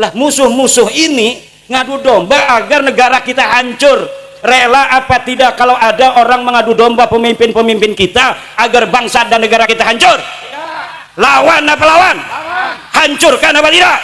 Lah musuh-musuh ini ngadu domba agar negara kita hancur. Rela apa tidak kalau ada orang mengadu domba pemimpin-pemimpin kita agar bangsa dan negara kita hancur? Lawan apa lawan? Hancurkan apa tidak?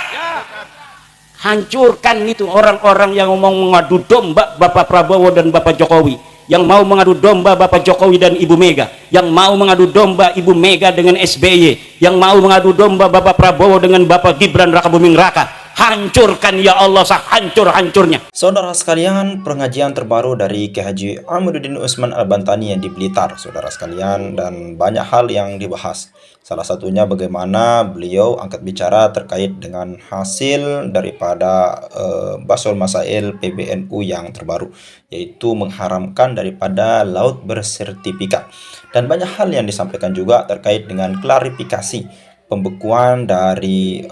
Hancurkan itu orang-orang yang mau mengadu domba Bapak Prabowo dan Bapak Jokowi, yang mau mengadu domba Bapak Jokowi dan Ibu Mega, yang mau mengadu domba Ibu Mega dengan SBY, yang mau mengadu domba Bapak Prabowo dengan Bapak Gibran Rakabuming Raka. Hancurkan ya Allah, hancur-hancurnya. Saudara sekalian, pengajian terbaru dari Kiai Haji Amiruddin Utsman Al-Bantani yang di Blitar, saudara sekalian, dan banyak hal yang dibahas. Salah satunya bagaimana beliau angkat bicara terkait dengan hasil daripada Basul Masail PBNU yang terbaru, yaitu mengharamkan daripada laut bersertifikat. Dan banyak hal yang disampaikan juga terkait dengan klarifikasi pembekuan dari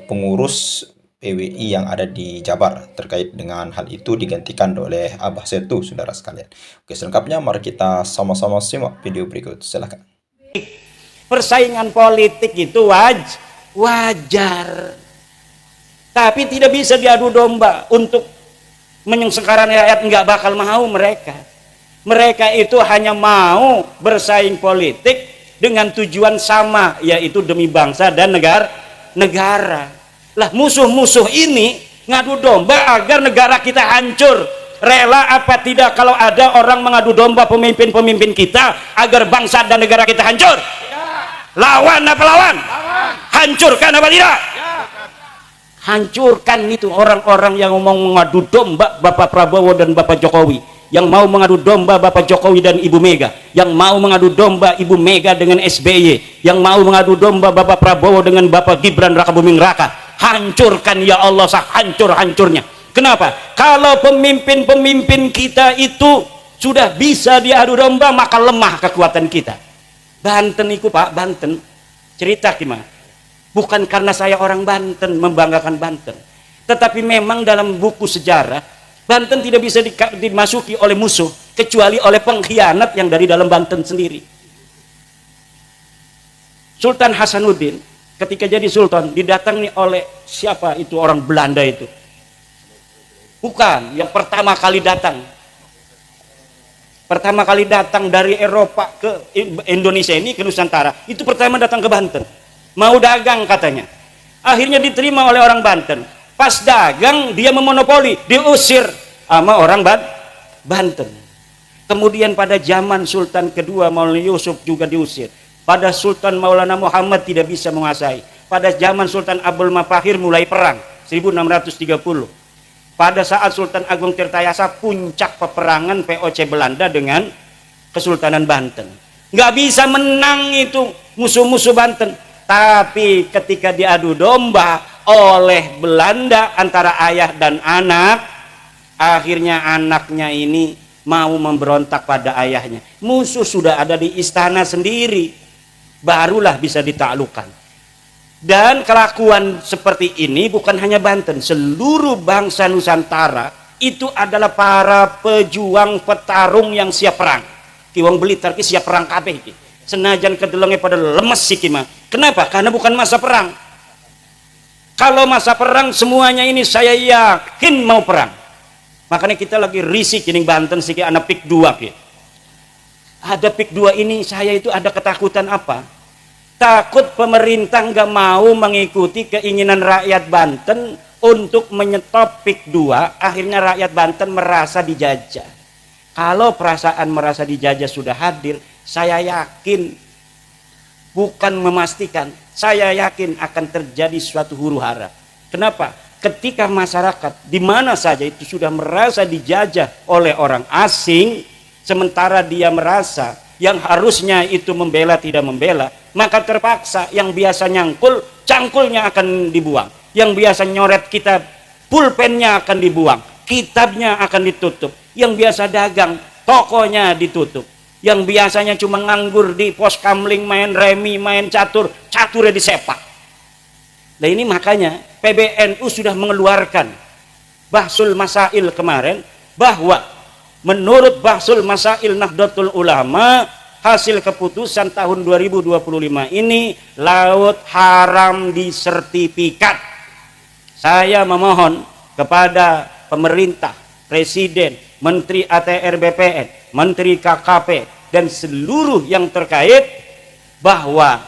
pengurus PWI yang ada di Jabar. Terkait dengan hal itu digantikan oleh Abah Setu, saudara sekalian. Oke, selengkapnya mari kita sama-sama simak video berikut. Silakan. Persaingan politik itu wajar, tapi tidak bisa diadu domba untuk menyengsarakan rakyat. Nggak bakal mau mereka itu hanya mau bersaing politik dengan tujuan sama, yaitu demi bangsa dan negara. Lah musuh-musuh ini ngadu domba agar negara kita hancur. Rela apa tidak kalau ada orang mengadu domba pemimpin-pemimpin kita agar bangsa dan negara kita hancur? Lawan apa lawan? Hancurkan apa tidak? Hancurkan itu orang-orang yang mau mengadu domba Bapak Prabowo dan Bapak Jokowi, yang mau mengadu domba Bapak Jokowi dan Ibu Mega, yang mau mengadu domba Ibu Mega dengan SBY, yang mau mengadu domba Bapak Prabowo dengan Bapak Gibran Rakabuming Raka. Hancurkan ya Allah, hancur-hancurnya. Kenapa? Kalau pemimpin-pemimpin kita itu sudah bisa diadu domba, maka lemah kekuatan kita. Banten itu Pak, Banten cerita gimana? Bukan karena saya orang Banten membanggakan Banten, tetapi memang dalam buku sejarah Banten tidak bisa dimasuki oleh musuh kecuali oleh pengkhianat yang dari dalam Banten sendiri. Sultan Hasanuddin ketika jadi sultan didatangi oleh siapa itu, orang Belanda itu. Bukan yang pertama kali datang dari Eropa ke Indonesia ini, ke Nusantara, itu pertama datang ke Banten, mau dagang katanya. Akhirnya diterima oleh orang Banten. Pas dagang dia memonopoli, diusir sama orang Banten. Kemudian pada zaman Sultan kedua Maulana Yusuf juga diusir. Pada Sultan Maulana Muhammad tidak bisa menguasai. Pada zaman Sultan Abdul Mafahir mulai perang 1630. Pada saat Sultan Agung Tirtayasa puncak peperangan VOC Belanda dengan Kesultanan Banten. Nggak bisa menang itu musuh-musuh Banten. Tapi ketika diadu domba oleh Belanda antara ayah dan anak, akhirnya anaknya ini mau memberontak pada ayahnya. Musuh sudah ada di istana sendiri, barulah bisa ditaklukkan. Dan kelakuan seperti ini bukan hanya Banten, seluruh bangsa Nusantara itu adalah para pejuang petarung yang siap perang. Ki wong Blitar ki siap perang kabeh iki. Senajan kedelenge pada lemes iki mah. Kenapa? Karena bukan masa perang. Kalau masa perang semuanya ini saya yakin mau perang. Makanya kita lagi risik ini Banten siki anak pik 2 ki. Ada pik 2 ini saya itu ada ketakutan apa? Takut pemerintah nggak mau mengikuti keinginan rakyat Banten untuk menyetop pik 2, akhirnya rakyat Banten merasa dijajah. Kalau perasaan merasa dijajah sudah hadir, saya yakin, bukan memastikan, saya yakin akan terjadi suatu huru-hara. Kenapa? Ketika masyarakat di mana saja itu sudah merasa dijajah oleh orang asing, sementara dia merasa yang harusnya itu membela tidak membela, maka terpaksa yang biasa nyangkul, cangkulnya akan dibuang. Yang biasa nyoret kitab, pulpennya akan dibuang, kitabnya akan ditutup. Yang biasa dagang, tokonya ditutup. Yang biasanya cuma nganggur di pos kamling, main remi, main catur, caturnya disepak. Nah ini makanya PBNU sudah mengeluarkan Bahsul Masail kemarin, bahwa menurut Bahsul Masail Nahdlatul Ulama, hasil keputusan tahun 2025 ini laut haram disertifikat. saya memohon kepada pemerintah, presiden, menteri ATR BPN, menteri KKP, dan seluruh yang terkait bahwa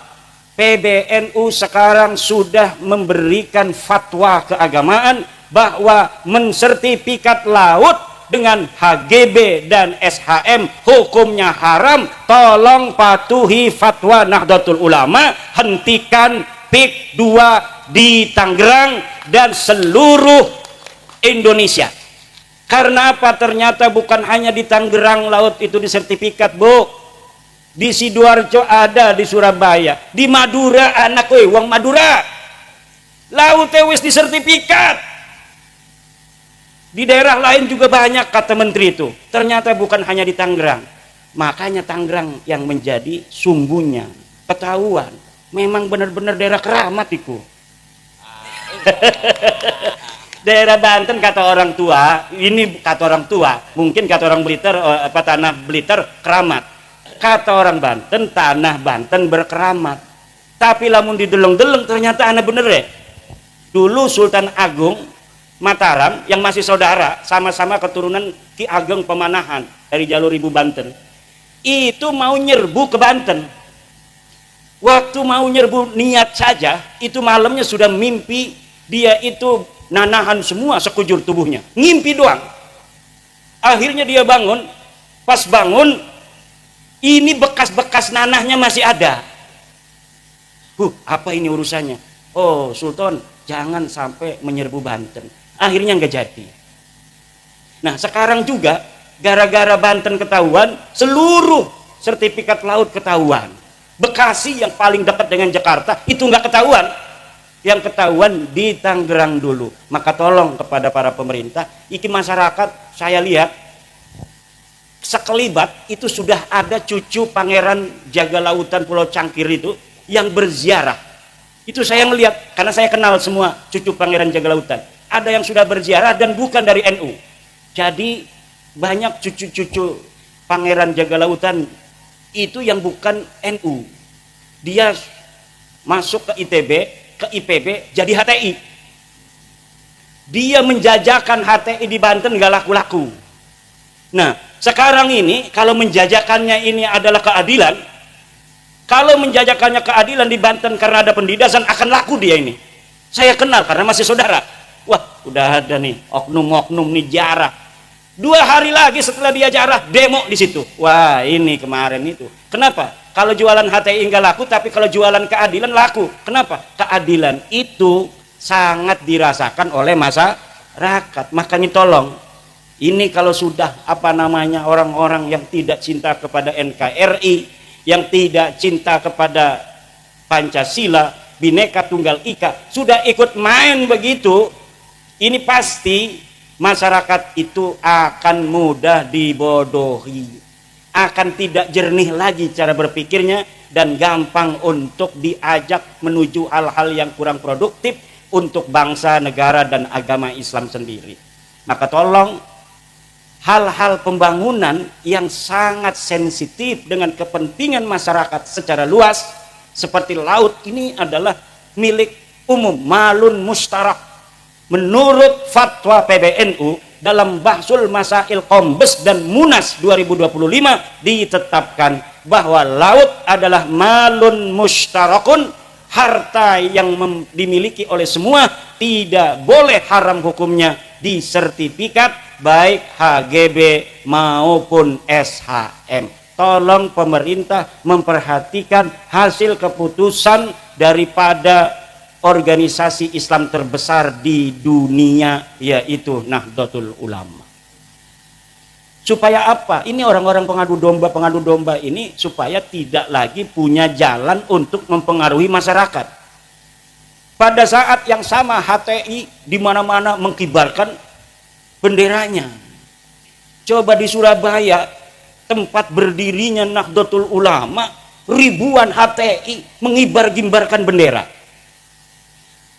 PBNU sekarang sudah memberikan fatwa keagamaan bahwa mensertifikat laut dengan HGB dan SHM hukumnya haram. Tolong patuhi fatwa Nahdlatul Ulama, hentikan PIK 2 di Tangerang dan seluruh Indonesia. Karena apa? Ternyata bukan hanya di Tangerang laut itu disertifikat, Bu. Di Sidoarjo ada, di Surabaya, di Madura, anak wong Madura lautnya wis disertifikat. Di daerah lain juga banyak, kata menteri itu. Ternyata bukan hanya di Tangerang. Makanya Tangerang yang menjadi sumbunya. Ketahuan. Memang benar-benar daerah keramat itu. Daerah Banten kata orang tua, ini kata orang tua, mungkin kata orang Blitar, tanah Blitar keramat. Kata orang Banten, tanah Banten berkeramat. Tapi lamun dideleng-deleng ternyata anak bener ya. Dulu Sultan Agung Mataram yang masih saudara, sama-sama keturunan Ki Ageng Pemanahan dari jalur Ibu Banten, itu mau nyerbu ke Banten. Waktu mau nyerbu niat saja, itu malamnya sudah mimpi dia itu nanahan semua sekujur tubuhnya, ngimpi doang. Akhirnya dia bangun, pas bangun ini bekas-bekas nanahnya masih ada. Apa ini urusannya? Oh Sultan, jangan sampai menyerbu Banten. Akhirnya nggak jadi. Nah sekarang juga gara-gara Banten ketahuan, seluruh sertifikat laut ketahuan. Bekasi yang paling dekat dengan Jakarta itu nggak ketahuan. Yang ketahuan di Tangerang dulu. Maka tolong kepada para pemerintah, iki masyarakat saya lihat sekelibat itu sudah ada cucu Pangeran Jaga Lautan Pulau Cangkir itu yang berziarah. Itu saya ngelihat karena saya kenal semua cucu Pangeran Jaga Lautan. Ada yang sudah berziarah dan bukan dari NU. Jadi banyak cucu-cucu Pangeran Jaga Lautan itu yang bukan NU. Dia masuk ke ITB, ke IPB, jadi HTI. Dia menjajakan HTI di Banten gak laku-laku. Nah, sekarang ini kalau menjajakannya ini adalah keadilan, kalau menjajakannya keadilan di Banten karena ada pendidikan akan laku dia ini. Saya kenal karena masih saudara. Wah, udah ada nih oknum-oknum nih jarah. 2 hari lagi setelah dia jarah demo di situ. Wah, ini kemarin itu. Kenapa? Kalau jualan HTI enggak laku, tapi kalau jualan keadilan laku. Kenapa? Keadilan itu sangat dirasakan oleh masyarakat. Makanya tolong, ini kalau sudah orang-orang yang tidak cinta kepada NKRI, yang tidak cinta kepada Pancasila, Bhinneka Tunggal Ika, sudah ikut main begitu, ini pasti masyarakat itu akan mudah dibodohi, akan tidak jernih lagi cara berpikirnya, dan gampang untuk diajak menuju hal-hal yang kurang produktif untuk bangsa, negara, dan agama Islam sendiri. Maka tolong, hal-hal pembangunan yang sangat sensitif dengan kepentingan masyarakat secara luas seperti laut ini adalah milik umum, malun mustarak. Menurut fatwa PBNU dalam Bahsul Masail Kombes dan Munas 2025 ditetapkan bahwa laut adalah malun mustarakun, harta yang dimiliki oleh semua, tidak boleh haram hukumnya disertifikat baik HGB maupun SHM. Tolong pemerintah memperhatikan hasil keputusan daripada organisasi Islam terbesar di dunia, yaitu Nahdlatul Ulama. Supaya apa? Ini orang-orang pengadu domba ini supaya tidak lagi punya jalan untuk mempengaruhi masyarakat. Pada saat yang sama HTI di mana-mana mengkibarkan benderanya. Coba di Surabaya, tempat berdirinya Nahdlatul Ulama, ribuan HTI mengibar-gimbarkan bendera.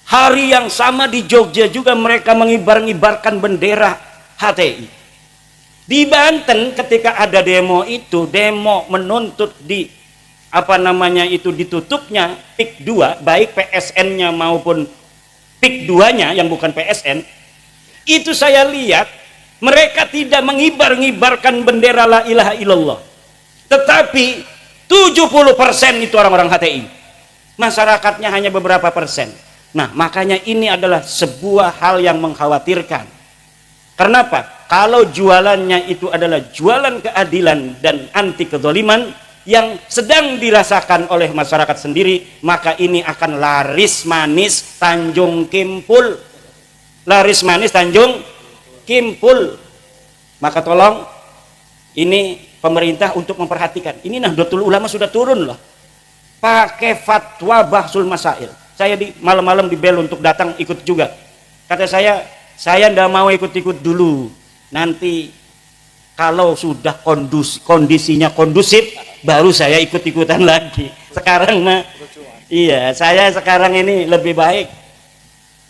Hari yang sama di Jogja juga mereka mengibar-ngibarkan bendera HTI. Di Banten ketika ada demo itu, demo menuntut ditutupnya PIK 2, baik PSN-nya maupun PIK 2-nya yang bukan PSN, itu saya lihat mereka tidak mengibar-ngibarkan bendera la ilaha illallah. Tetapi 70% itu orang-orang HTI. Masyarakatnya hanya beberapa persen. Nah, makanya ini adalah sebuah hal yang mengkhawatirkan. Kenapa? Kalau jualannya itu adalah jualan keadilan dan anti kezaliman yang sedang dirasakan oleh masyarakat sendiri, maka ini akan laris manis Tanjung Kimpul. Laris manis Tanjung Kimpul. Maka tolong ini pemerintah untuk memperhatikan. Ini Nahdlatul Ulama sudah turun loh, pakai fatwa bahsul masail. Saya di malam-malam di bel untuk datang ikut juga. Kata saya tidak mau ikut-ikut dulu. Nanti kalau sudah kondisinya kondusif, baru saya ikut-ikutan lagi. Sekarang mah, iya, saya sekarang ini lebih baik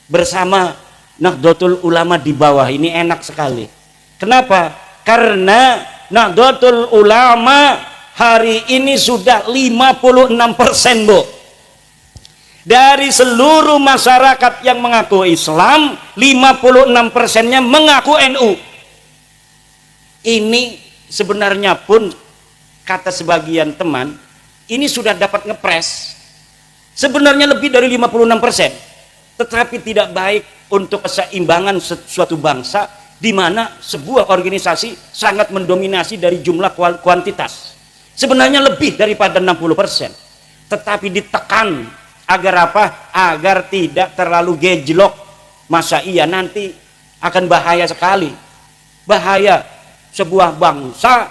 bersama Nahdlatul Ulama di bawah. Ini enak sekali. Kenapa? Karena Nahdlatul Ulama hari ini sudah 56%, Bu. Dari seluruh masyarakat yang mengaku Islam, 56%-nya mengaku NU. Ini sebenarnya pun kata sebagian teman, ini sudah dapat ngepres. Sebenarnya lebih dari 56%. Tetapi tidak baik untuk keseimbangan suatu bangsa di mana sebuah organisasi sangat mendominasi dari jumlah kuantitas. Sebenarnya lebih daripada 60%. Tetapi ditekan agar apa? Agar tidak terlalu gejlok. Masa iya nanti akan bahaya sekali. Bahaya sebuah bangsa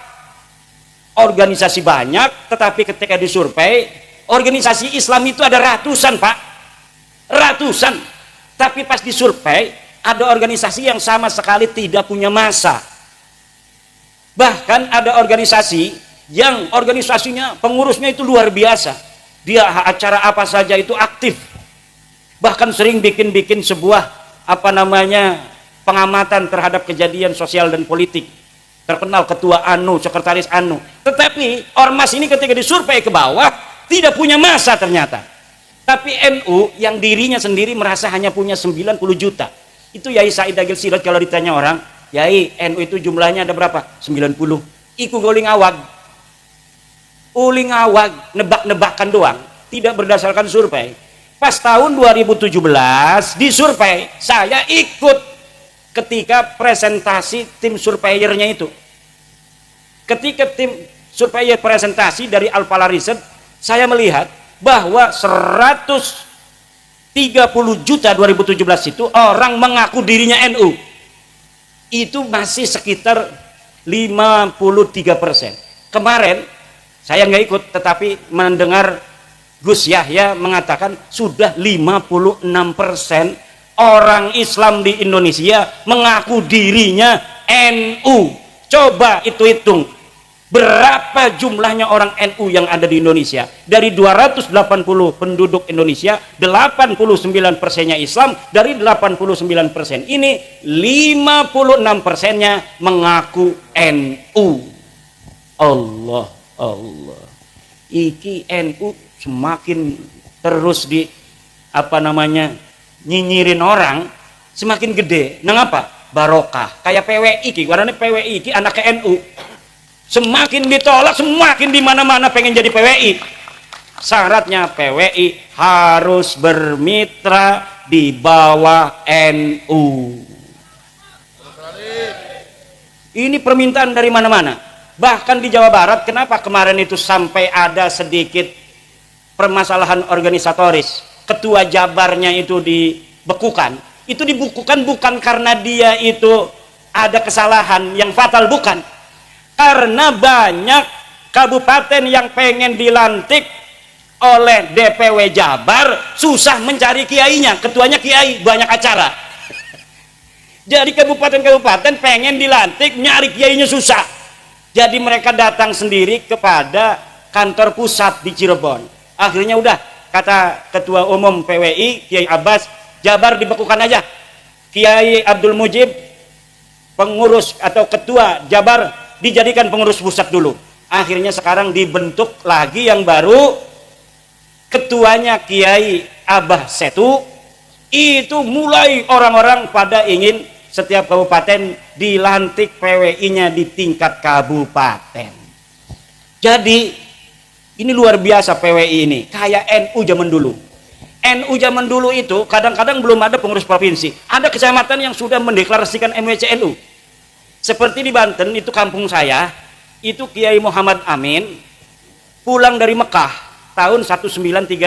organisasi banyak, tetapi ketika disurvei organisasi Islam itu ada ratusan, Pak. Ratusan. Tapi pas disurvei ada organisasi yang sama sekali tidak punya massa. Bahkan ada organisasi yang organisasinya pengurusnya itu luar biasa. Dia acara apa saja itu aktif. Bahkan sering bikin sebuah pengamatan terhadap kejadian sosial dan politik. Terkenal ketua anu, sekretaris anu. Tetapi ormas ini ketika disurvei ke bawah tidak punya massa ternyata. Tapi NU yang dirinya sendiri merasa hanya punya 90 juta. Itu Yai Said Agil Siraj kalau ditanya orang, Yai, NU itu jumlahnya ada berapa? 90. Iku goling awag. Uling awag, nebak-nebakan doang, tidak berdasarkan survei. Pas tahun 2017 disurvei, saya ikut ketika presentasi tim surveyernya itu. Ketika tim surveyor presentasi dari Alpala Riset, saya melihat bahwa 130 juta 2017 itu orang mengaku dirinya NU. Itu masih sekitar 53%. Kemarin saya nggak ikut, tetapi mendengar Gus Yahya mengatakan sudah 56% orang Islam di Indonesia mengaku dirinya NU. Coba itu hitung berapa jumlahnya orang NU yang ada di Indonesia. Dari 280 penduduk Indonesia, 89%-nya Islam. Dari 89% ini 56%-nya mengaku NU. Allah iki NU semakin terus di nyinyirin orang, semakin gede. Nang apa? Barokah. Kayak PWI ki, warnanya PWI ki anaknya NU. Semakin ditolak, semakin di mana-mana pengen jadi PWI. Syaratnya PWI harus bermitra di bawah NU. Ini permintaan dari mana-mana. Bahkan di Jawa Barat, kenapa kemarin itu sampai ada sedikit permasalahan organisatoris? Ketua Jabarnya itu dibekukan. Itu dibekukan bukan karena dia itu ada kesalahan yang fatal, bukan. Karena banyak kabupaten yang pengen dilantik oleh DPW Jabar susah mencari kiainya, ketuanya kiai, banyak acara. Jadi kabupaten-kabupaten pengen dilantik, nyari kiainya susah. Jadi mereka datang sendiri kepada kantor pusat di Cirebon. Akhirnya udah, kata Ketua Umum PWI Kiai Abbas, Jabar dibekukan aja. Kiai Abdul Mujib pengurus atau ketua Jabar dijadikan pengurus pusat dulu. Akhirnya sekarang dibentuk lagi yang baru, ketuanya Kiai Abah Setu, itu mulai orang-orang pada ingin setiap kabupaten dilantik PWI-nya di tingkat kabupaten. Jadi ini luar biasa PWI ini, kayak NU zaman dulu. NU zaman dulu itu kadang-kadang belum ada pengurus provinsi, ada kecamatan yang sudah mendeklarasikan MWC NU. Seperti di Banten itu kampung saya, itu Kiai Muhammad Amin pulang dari Mekah tahun 1936.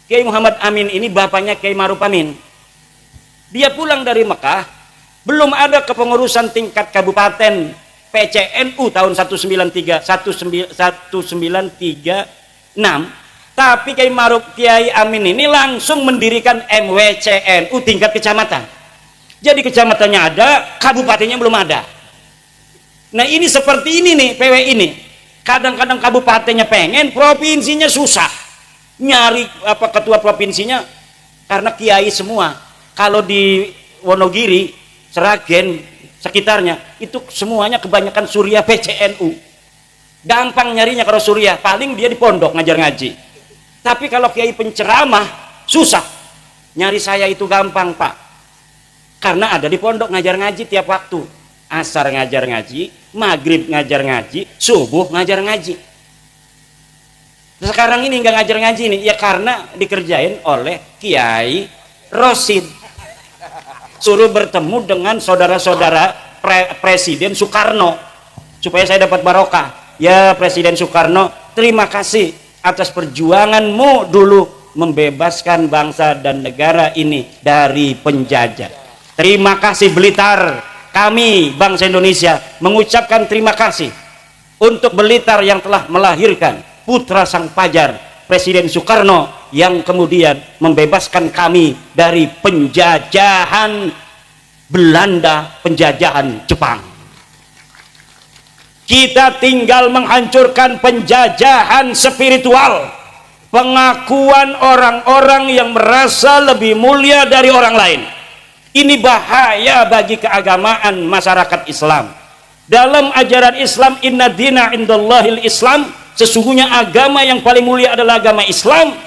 Kiai Muhammad Amin ini bapaknya Kiai Maruf Amin. Dia pulang dari Mekah, belum ada kepengurusan tingkat kabupaten PCNU tahun 1936, tapi Kiai Amin ini langsung mendirikan MWCNU tingkat kecamatan. Jadi kecamatannya ada, kabupatennya belum ada. Nah ini seperti ini nih PW ini. Kadang-kadang kabupatennya pengen, provinsinya susah. Nyari ketua provinsinya karena kiai semua. Kalau di Wonogiri, Seragen, sekitarnya itu semuanya kebanyakan Surya PCNU. Gampang nyarinya kalau Surya, paling dia di pondok ngajar ngaji. Tapi kalau kiai penceramah susah. Nyari saya itu gampang, Pak. Karena ada di pondok ngajar ngaji tiap waktu. Asar ngajar ngaji, maghrib ngajar ngaji, subuh ngajar ngaji. Sekarang ini nggak ngajar ngaji nih, ya karena dikerjain oleh Kiai Rosid. Suruh bertemu dengan saudara-saudara Presiden Soekarno supaya saya dapat barokah. Ya Presiden Soekarno, terima kasih atas perjuanganmu dulu membebaskan bangsa dan negara ini dari penjajah. Terima kasih Blitar, kami bangsa Indonesia mengucapkan terima kasih untuk Blitar yang telah melahirkan putra sang pajar Presiden Soekarno yang kemudian membebaskan kami dari penjajahan Belanda, penjajahan Jepang. Kita tinggal menghancurkan penjajahan spiritual, pengakuan orang-orang yang merasa lebih mulia dari orang lain. Ini bahaya bagi keagamaan masyarakat Islam. Dalam ajaran Islam, inna dina indallahil Islam, sesungguhnya agama yang paling mulia adalah agama Islam.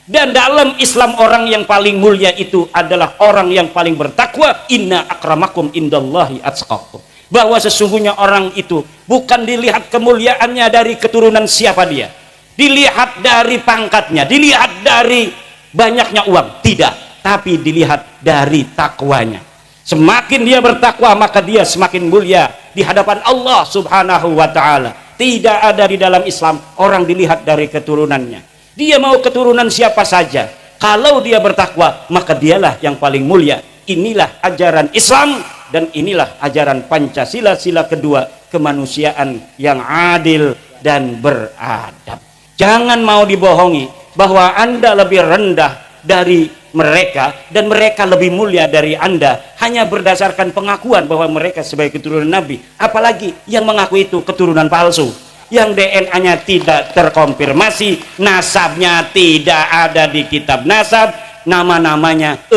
Dan dalam Islam orang yang paling mulia itu adalah orang yang paling bertakwa. Inna akramakum indallahi atqakum. Bahwa sesungguhnya orang itu bukan dilihat kemuliaannya dari keturunan siapa dia, dilihat dari pangkatnya, dilihat dari banyaknya uang, tidak, tapi dilihat dari takwanya. Semakin dia bertakwa maka dia semakin mulia di hadapan Allah Subhanahu wa ta'ala. Tidak ada di dalam Islam orang dilihat dari keturunannya. Dia mau keturunan siapa saja, kalau dia bertakwa maka dialah yang paling mulia. Inilah ajaran Islam dan inilah ajaran Pancasila, sila kedua, kemanusiaan yang adil dan beradab. Jangan mau dibohongi bahwa Anda lebih rendah dari mereka dan mereka lebih mulia dari Anda hanya berdasarkan pengakuan bahwa mereka sebagai keturunan Nabi. Apalagi yang mengaku itu keturunan palsu, yang DNA-nya tidak terkonfirmasi, nasabnya tidak ada di kitab nasab, nama-namanya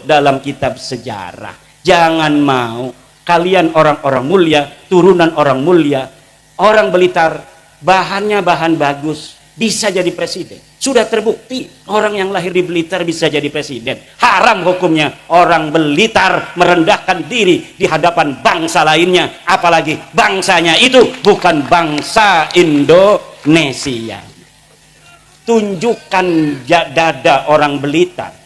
dalam kitab sejarah. Jangan mau kalian orang-orang mulia, turunan orang mulia, orang Blitar, bahannya bahan bagus, bisa jadi presiden. Sudah terbukti orang yang lahir di Blitar bisa jadi presiden. Haram hukumnya orang Blitar merendahkan diri di hadapan bangsa lainnya, apalagi bangsanya itu bukan bangsa Indonesia. Tunjukkan dada orang Blitar.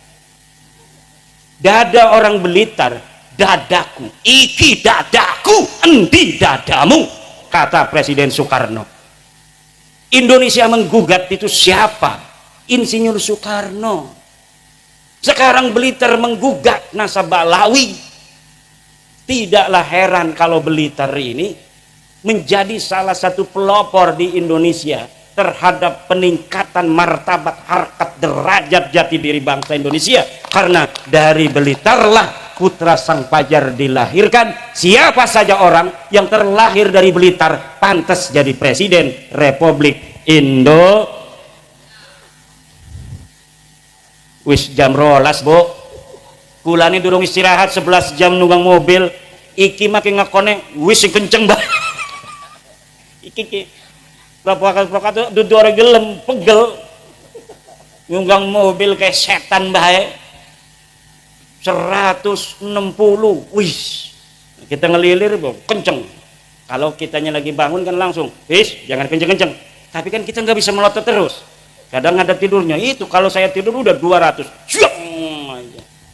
Dada orang Blitar, dadaku, iki dadaku, endi dadamu, kata Presiden Soekarno. Indonesia menggugat itu siapa? Insinyur Soekarno. Sekarang Blitar menggugat nasab Balawi. Tidaklah heran kalau Blitar ini menjadi salah satu pelopor di Indonesia terhadap peningkatan martabat, harkat, derajat jati diri bangsa Indonesia. Karena dari Blitarlah putra sang pajar dilahirkan. Siapa saja orang yang terlahir dari Blitar pantas jadi presiden Republik Indo. Wis jam rolas, Bu. Kulane durung istirahat 11 jam nunggang mobil. Iki makin ngakone wis sing kenceng banget. Iki provokat dudu ora gelem, pegel. Nunggang mobil kayak setan bae. 160. Wih, kita ngelilir kenceng. Kalau kitanya lagi bangun kan langsung, jangan kenceng-kenceng. Tapi kan kita nggak bisa melotot terus. Kadang ada tidurnya. Itu kalau saya tidur udah 200.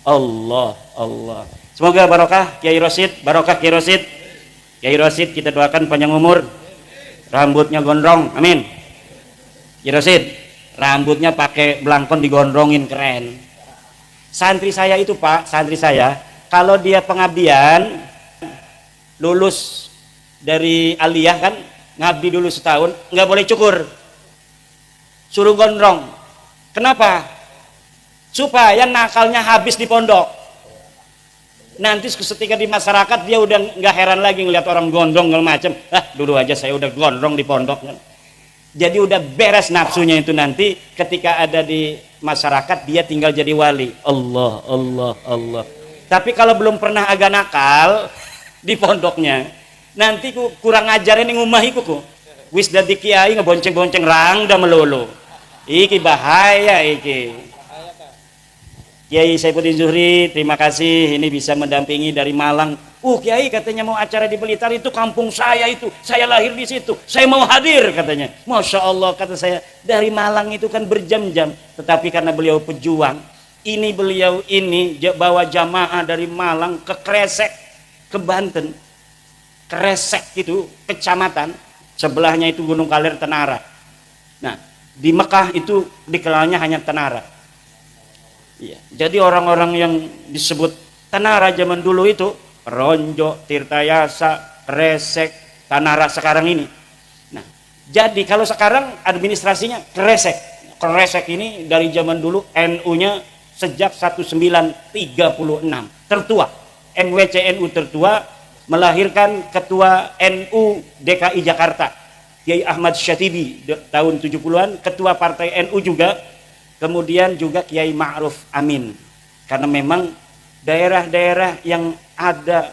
Allah, Allah. Semoga barokah Kiai Rosid, barokah Kiai Rosid. Kiai Rosid kita doakan panjang umur. Rambutnya gondrong, amin. Kiai Rosid, rambutnya pakai belangkon digondrongin, keren. Santri saya itu Pak, santri saya, kalau dia pengabdian, lulus dari aliyah kan, ngabdi dulu setahun, nggak boleh cukur, suruh gondrong. Kenapa? Supaya nakalnya habis di pondok. Nanti ketika di masyarakat dia udah nggak heran lagi ngeliat orang gondrong segala macem. Dulu aja saya udah gondrong di pondok. Jadi udah beres nafsunya itu, nanti ketika ada di masyarakat dia tinggal jadi wali. Allah, Allah, Allah. Tapi kalau belum pernah agak nakal di pondoknya, nanti kurang ngajarin yang umahiku ku. Wis dadi kiai ngebonceng-bonceng rangda melulu. Iki bahaya iki. Kiai Saifuddin Zuhri, terima kasih ini bisa mendampingi dari Malang. Kiai katanya mau acara di Blitar, itu kampung saya itu. Saya lahir di situ. Saya mau hadir katanya. Masya Allah, kata saya, dari Malang itu kan berjam-jam. Tetapi karena beliau pejuang, ini beliau ini bawa jamaah dari Malang ke Kresek, ke Banten. Kresek itu kecamatan, sebelahnya itu Gunung Kaler Tenara. Nah, di Mekah itu dikenalnya hanya Tenara. Ya, jadi orang-orang yang disebut Tenara zaman dulu itu Ronjo, Tirtayasa, Kresek, Tanara sekarang ini. Nah, jadi kalau sekarang administrasinya Kresek. Kresek ini dari zaman dulu NU-nya sejak 1936 tertua. NWCNU tertua, melahirkan ketua NU DKI Jakarta Kiai Ahmad Syatibi tahun 70-an, ketua partai NU juga. Kemudian juga Kiai Ma'ruf Amin, karena memang daerah-daerah yang ada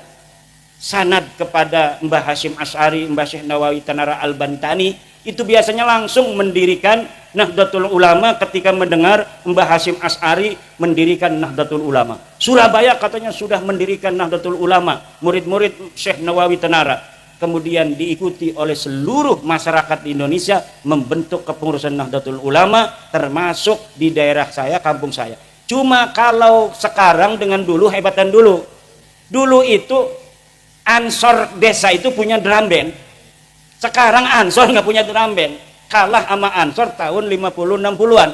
sanad kepada Mbah Hashim Asy'ari, Mbah Syekh Nawawi Tanara Al-Bantani, itu biasanya langsung mendirikan Nahdlatul Ulama ketika mendengar Mbah Hashim Asy'ari mendirikan Nahdlatul Ulama. Surabaya katanya sudah mendirikan Nahdlatul Ulama, murid-murid Syekh Nawawi Tanara. Kemudian diikuti oleh seluruh masyarakat di Indonesia membentuk kepengurusan Nahdlatul Ulama, termasuk di daerah saya, kampung saya. Cuma kalau sekarang dengan dulu, hebatan dulu. Dulu itu Ansor desa itu punya drum band. Sekarang Ansor nggak punya drum band. Kalah sama Ansor tahun 50-60-an.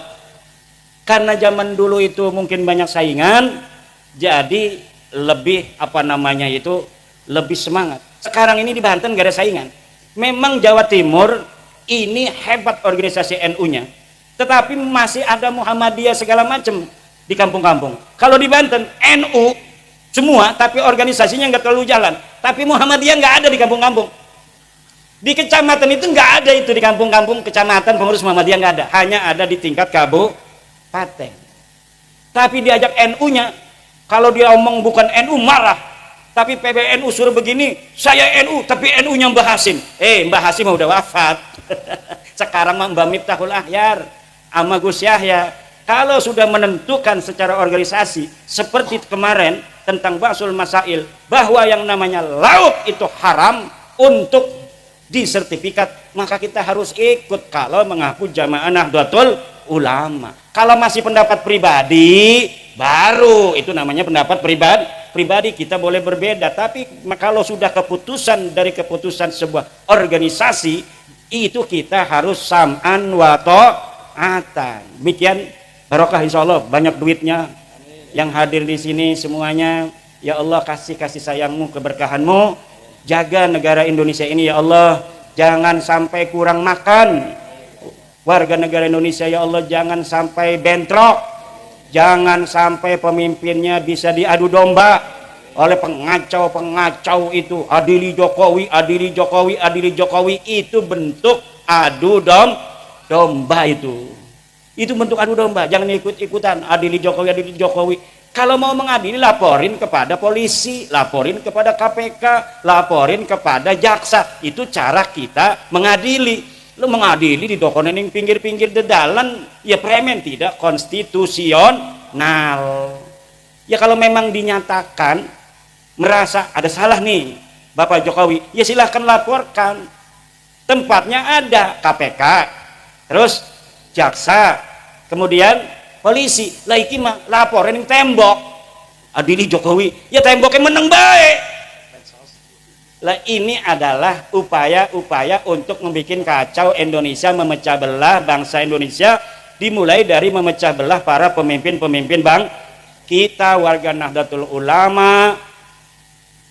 Karena zaman dulu itu mungkin banyak saingan, jadi lebih lebih semangat. Sekarang ini di Banten gak ada saingan. Memang Jawa Timur ini hebat organisasi NU-nya, tetapi masih ada Muhammadiyah segala macam di kampung-kampung. Kalau di Banten NU semua, tapi organisasinya nggak terlalu jalan. Tapi Muhammadiyah nggak ada di kampung-kampung. Di kecamatan itu nggak ada, itu di kampung-kampung kecamatan pengurus Muhammadiyah nggak ada. Hanya ada di tingkat kabupaten. Tapi diajak NU-nya, kalau dia omong bukan NU marah. Tapi PBNU suruh begini, saya NU, tapi NU-nya Mbah Hasim. Mbah Hasim udah wafat. Sekarang Mbah Miftahul Ahyar sama Gus Yahya. Kalau sudah menentukan secara organisasi seperti kemarin tentang Ba'sul Masail, bahwa yang namanya lauk itu haram untuk disertifikat, maka kita harus ikut kalau mengaku jamaah Nahdlatul Ulama. Kalau masih pendapat pribadi, baru itu namanya pendapat pribadi, kita boleh berbeda. Tapi kalau sudah keputusan dari keputusan sebuah organisasi, itu kita harus sam'an wa ta'atan. Demikian, barokah insyaallah, banyak duitnya yang hadir di sini semuanya. Ya Allah, kasih sayangmu, keberkahanmu, jaga negara Indonesia ini ya Allah, jangan sampai kurang makan warga negara Indonesia ya Allah, jangan sampai bentrok, jangan sampai pemimpinnya bisa diadu domba oleh pengacau itu. Adili Jokowi, itu bentuk adu domba itu bentuk adu domba. Jangan ikut-ikutan adili Jokowi. Kalau mau mengadili, laporin kepada polisi, laporin kepada KPK, laporin kepada jaksa. Itu cara kita mengadili. Lu mengadili di dokonan yang pinggir-pinggir dedalan, ya premen, tidak konstitusional. Ya kalau memang dinyatakan merasa ada salah nih Bapak Jokowi, ya silahkan laporkan. Tempatnya ada KPK, terus jaksa, kemudian polisi. Lah iki mah laporin yang tembok. Adili Jokowi, ya temboknya meneng baik. Lah ini adalah upaya-upaya untuk membuat kacau Indonesia, memecah belah bangsa Indonesia, dimulai dari memecah belah para pemimpin-pemimpin bang. Kita warga Nahdlatul Ulama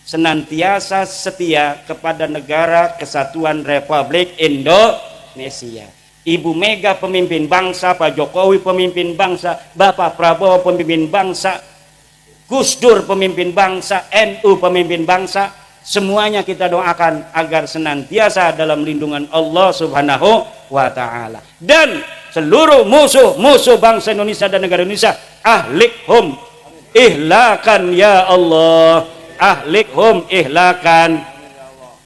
senantiasa setia kepada negara kesatuan Republik Indonesia. Ibu Mega pemimpin bangsa, Pak Jokowi pemimpin bangsa, Bapak Prabowo pemimpin bangsa, Gus Dur pemimpin bangsa, NU pemimpin bangsa, semuanya kita doakan agar senantiasa dalam lindungan Allah Subhanahu wa Ta'ala. Dan seluruh musuh bangsa Indonesia dan negara Indonesia, ahlikhum ihlakan ya Allah, ahlikhum ihlakan